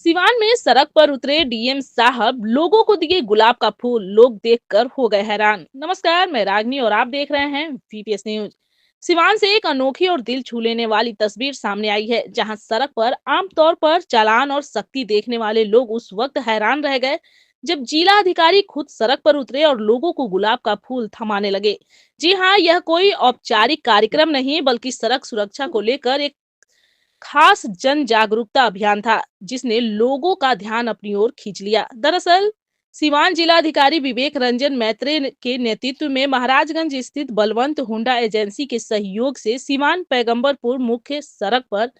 सिवान में सड़क पर उतरे डीएम साहब लोगों को दिए गुलाब का फूल। लोग देखकर हो गए हैरान। नमस्कार, मैं रागनी और आप देख रहे हैं वीपीएस न्यूज। सिवान से एक अनोखी और दिल छू लेने वाली तस्वीर सामने आई है, जहां सड़क पर आमतौर पर चालान और सख्ती देखने वाले लोग उस वक्त हैरान रह गए जब जिला अधिकारी खुद सड़क पर उतरे और लोगों को गुलाब का फूल थमाने लगे। जी हाँ, यह कोई औपचारिक कार्यक्रम नहीं बल्कि सड़क सुरक्षा को लेकर एक खास जन जागरूकता अभियान था, जिसने लोगों का ध्यान अपनी ओर खींच लिया। दरअसल सीवान जिलाधिकारी विवेक रंजन मैत्रे के नेतृत्व में महाराजगंज स्थित बलवंत हुंडा एजेंसी के सहयोग से सीवान पैगंबरपुर मुख्य सड़क पर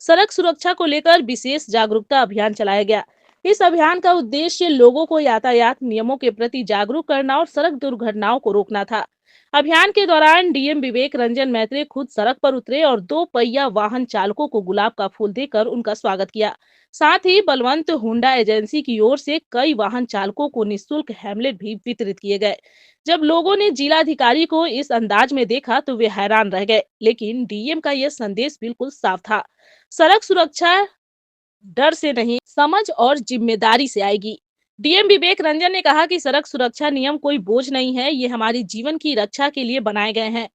सड़क सुरक्षा को लेकर विशेष जागरूकता अभियान चलाया गया। इस अभियान का उद्देश्य लोगों को यातायात नियमों के प्रति जागरूक करना और सड़क दुर्घटनाओं को रोकना था। अभियान के दौरान डीएम विवेक रंजन मैत्रे खुद सड़क पर उतरे और दो पहिया वाहन चालकों को गुलाब का फूल देकर उनका स्वागत किया। साथ ही बलवंत हुंडा एजेंसी की ओर से कई वाहन चालकों को निःशुल्क हेमलेट भी वितरित किए गए। जब लोगों ने जिलाधिकारी को इस अंदाज में देखा तो वे हैरान रह गए, लेकिन डीएम का यह संदेश बिल्कुल साफ था। सड़क सुरक्षा डर से नहीं, समझ और जिम्मेदारी से आएगी। डीएम विवेक रंजन ने कहा कि सड़क सुरक्षा नियम कोई बोझ नहीं है, ये हमारी जीवन की रक्षा के लिए बनाए गए हैं।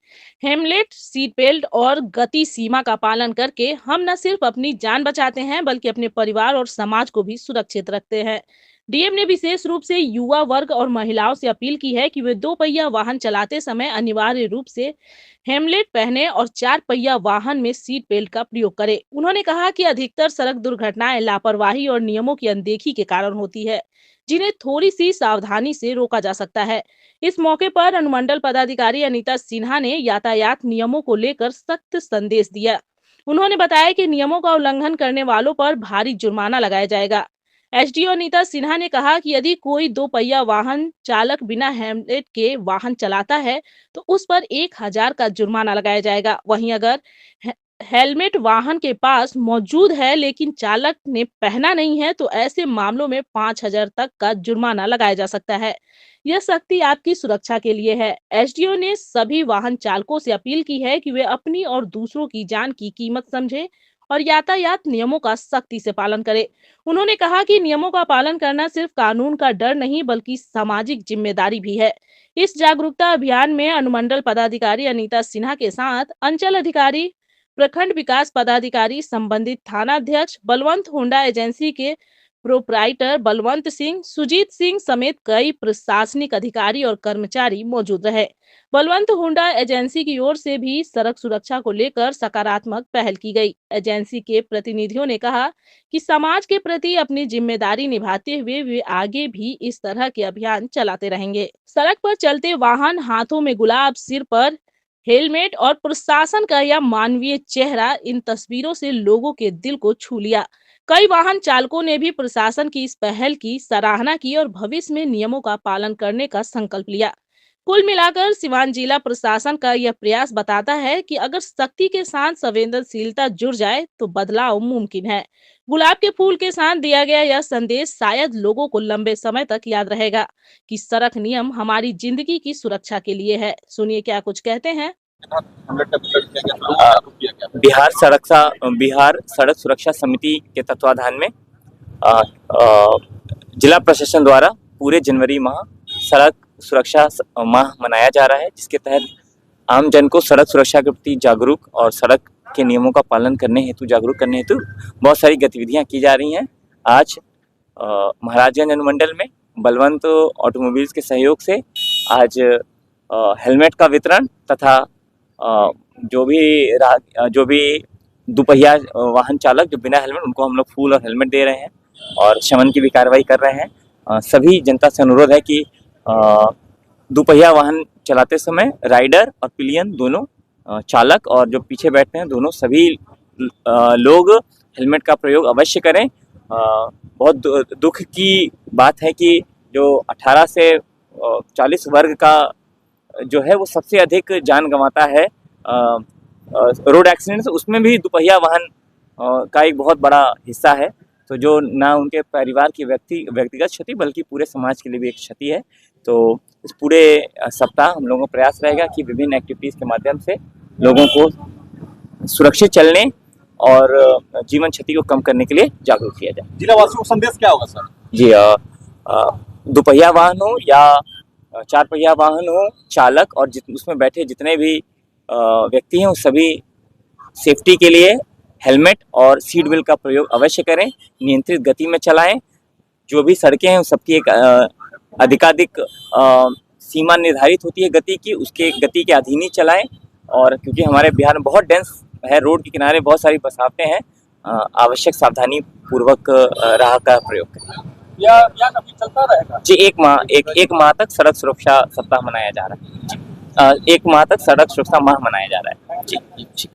हेमलेट, सीट बेल्ट और गति सीमा का पालन करके हम न सिर्फ अपनी जान बचाते हैं बल्कि अपने परिवार और समाज को भी सुरक्षित रखते हैं। डीएम ने विशेष रूप से युवा वर्ग और महिलाओं से अपील की है कि वे दो पहिया वाहन चलाते समय अनिवार्य रूप से हेमलेट पहने और चार पहिया वाहन में सीट बेल्ट का प्रयोग करें। उन्होंने कहा कि अधिकतर सड़क दुर्घटनाएं लापरवाही और नियमों की अनदेखी के कारण होती है, जिन्हें थोड़ी सी सावधानी से रोका जा सकता है। इस मौके पर अनुमंडल पदाधिकारी अनीता सिन्हा ने यातायात नियमों को लेकर सख्त संदेश दिया। उन्होंने बताया कि नियमों का उल्लंघन करने वालों पर भारी जुर्माना लगाया जाएगा। एसडीओ अनीता सिन्हा ने कहा कि यदि कोई दो पहिया वाहन चालक बिना हेलमेट के वाहन चलाता है तो उस पर 1000 का जुर्माना लगाया जाएगा। वहीं अगर हे- हेलमेट वाहन के पास मौजूद है लेकिन चालक ने पहना नहीं है तो ऐसे मामलों में 5000 तक का जुर्माना लगाया जा सकता है। यह सख्ती आपकी सुरक्षा के लिए है। एसडीओ ने सभी वाहन चालकों से अपील की है कि वे अपनी और दूसरों की जान की कीमत समझे और यातायात नियमों का सख्ती से पालन करें। उन्होंने कहा कि नियमों का पालन करना सिर्फ कानून का डर नहीं बल्कि सामाजिक जिम्मेदारी भी है। इस जागरूकता अभियान में अनुमंडल पदाधिकारी अनीता सिन्हा के साथ अंचल अधिकारी, प्रखंड विकास पदाधिकारी, संबंधित थाना अध्यक्ष, बलवंत होंडा एजेंसी के प्रोप्राइटर बलवंत सिंह, सुजीत सिंह समेत कई प्रशासनिक अधिकारी और कर्मचारी मौजूद रहे। बलवंत हुंडा एजेंसी की ओर से भी सड़क सुरक्षा को लेकर सकारात्मक पहल की गई। एजेंसी के प्रतिनिधियों ने कहा कि समाज के प्रति अपनी जिम्मेदारी निभाते हुए वे आगे भी इस तरह के अभियान चलाते रहेंगे। सड़क पर चलते वाहन, हाथों में गुलाब, सिर पर हेलमेट और प्रशासन का यह मानवीय चेहरा, इन तस्वीरों से लोगों के दिल को छू लिया। कई वाहन चालकों ने भी प्रशासन की इस पहल की सराहना की और भविष्य में नियमों का पालन करने का संकल्प लिया। कुल मिलाकर सिवान जिला प्रशासन का यह प्रयास बताता है कि अगर सख्ती के साथ संवेदनशीलता जुड़ जाए तो बदलाव मुमकिन है। गुलाब के फूल के साथ दिया गया यह संदेश शायद लोगों को लंबे समय तक याद रहेगा कि सड़क नियम हमारी जिंदगी की सुरक्षा के लिए है। सुनिए क्या कुछ कहते हैं। बिहार सड़क सुरक्षा समिति के तत्वाधान में जिला प्रशासन द्वारा पूरे जनवरी माह सड़क सुरक्षा माह मनाया जा रहा है, जिसके तहत आम जन को सड़क सुरक्षा के प्रति जागरूक और सड़क के नियमों का पालन करने हेतु जागरूक करने हेतु बहुत सारी गतिविधियां की जा रही हैं। आज महाराजगंज अनुमंडल में बलवंत ऑटोमोबाइल्स के सहयोग से आज हेलमेट का वितरण तथा जो भी दुपहिया वाहन चालक जो बिना हेलमेट, उनको हम लोग फूल और हेलमेट दे रहे हैं और शमन की भी कार्रवाई कर रहे हैं। सभी जनता से अनुरोध है कि दुपहिया वाहन चलाते समय राइडर और पिलियन दोनों, चालक और जो पीछे बैठते हैं दोनों, सभी लोग हेलमेट का प्रयोग अवश्य करें। बहुत दुख की बात है कि जो 18 से 40 वर्ग का जो है वो सबसे अधिक जान गंवाता है रोड एक्सीडेंट, उसमें भी दुपहिया वाहन का एक बहुत बड़ा हिस्सा है। तो जो ना उनके परिवार की व्यक्तिगत क्षति बल्कि पूरे समाज के लिए भी एक क्षति है। तो इस पूरे सप्ताह हम लोगों का प्रयास रहेगा कि विभिन्न एक्टिविटीज़ के माध्यम से लोगों को सुरक्षित चलने और जीवन क्षति को कम करने के लिए जागरूक किया जाए। जिला वासियों को संदेश क्या होगा सर? जी, दोपहिया वाहन हो या चार पहिया वाहन हो, चालक और उसमें बैठे जितने भी व्यक्ति हैं, उस सभी सेफ्टी के लिए हेलमेट और सीट बेल्ट का प्रयोग अवश्य करें, नियंत्रित गति में चलाएं। जो भी सड़कें हैं सबकी एक अधिकाधिक सीमा निर्धारित होती है गति की, उसके गति के अधीन ही चलाएं। और क्योंकि हमारे बिहार में बहुत डेंस है, रोड के किनारे बहुत सारी बसावटें हैं, आवश्यक सावधानी पूर्वक राह का प्रयोग करें। या कभी चलता रहेगा? जी, एक माह तक सड़क सुरक्षा सप्ताह मनाया जा रहा है। जी, एक माह तक सड़क सुरक्षा माह मनाया जा रहा है। जी।